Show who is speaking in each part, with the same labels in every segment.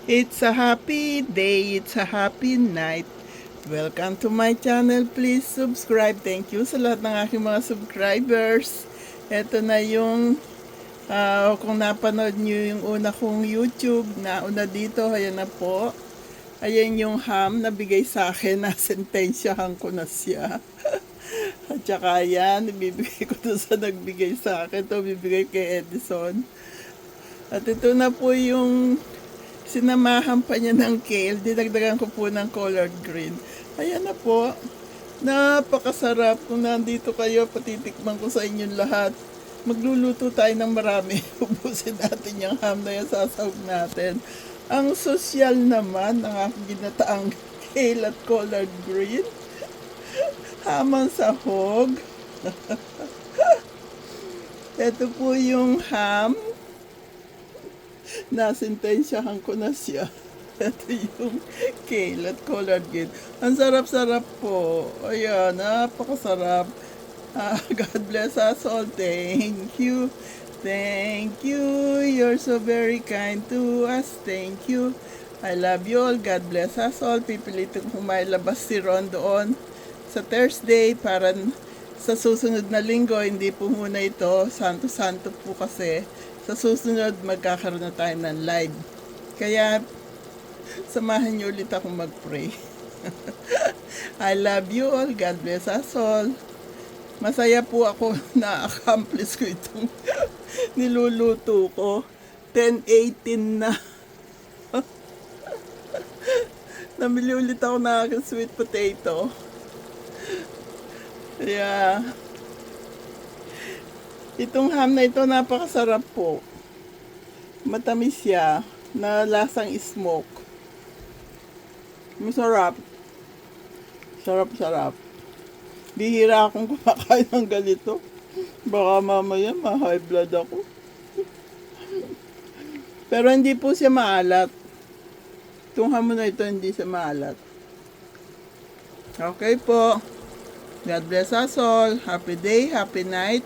Speaker 1: It's a happy day, it's a happy night. Welcome to my channel. Please subscribe. Thank you sa lahat ng aking mga subscribers. Ito na yung kung napanood nyo yung una kong YouTube, nauna dito, ayan na po. Ayan yung ham na bigay sa akin, na sentensyahan ko na siya. At saka yan, ibibigay ko to sa nagbigay sa akin. Ito bibigay kay Edison. At ito na po yung sinamahan pa niya ng kale. Dinagdagan ko po ng colored green. Ayan na po. Napakasarap. Kung nandito kayo, patitikman ko sa inyong lahat. Magluluto tayo ng marami. Ubusin natin yung ham na yan, sasawag natin. Ang sosyal naman ng aking ginataang kale at colored green. Hamang sahog. Ito po yung ham. Nasintensyahan ko na siya. Ito yung kale at colored green. Ang sarap-sarap po. Ayan, napakasarap. God bless us all. Thank you. Thank you. You're so very kind to us. Thank you. I love you all. God bless us all. Pipilitin kong mailabas si Ron doon sa Thursday para sa susunod na linggo. Hindi po muna ito. Santo-santo po kasi. Sa susunod, magkakaroon na tayo ng live. Kaya, samahan niyo ulit akong mag-pray. I love you all. God bless us all. Masaya po ako na accomplish ko itong niluluto ko. 10:18 na. Namili ulit ako na aking sweet potato. Yeah. Itong ham na ito, napakasarap po. Matamis siya, na lasang smoke. Masarap. Sarap-sarap. Bihira akong kumakain ng ganito. Baka mamaya ma-high blood ako. Pero hindi po siya maalat. Itong ham na ito, hindi siya maalat. Okay po. God bless us all. Happy day, happy night.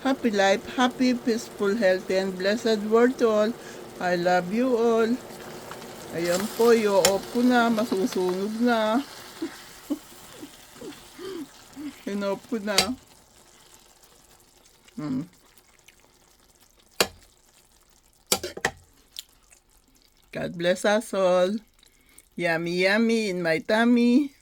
Speaker 1: Happy life, happy, peaceful, healthy, and blessed world to all. I love you all. Ayan po, i-off ko na, masusunog na. In-off ko na. God bless us all. Yummy, yummy in my tummy.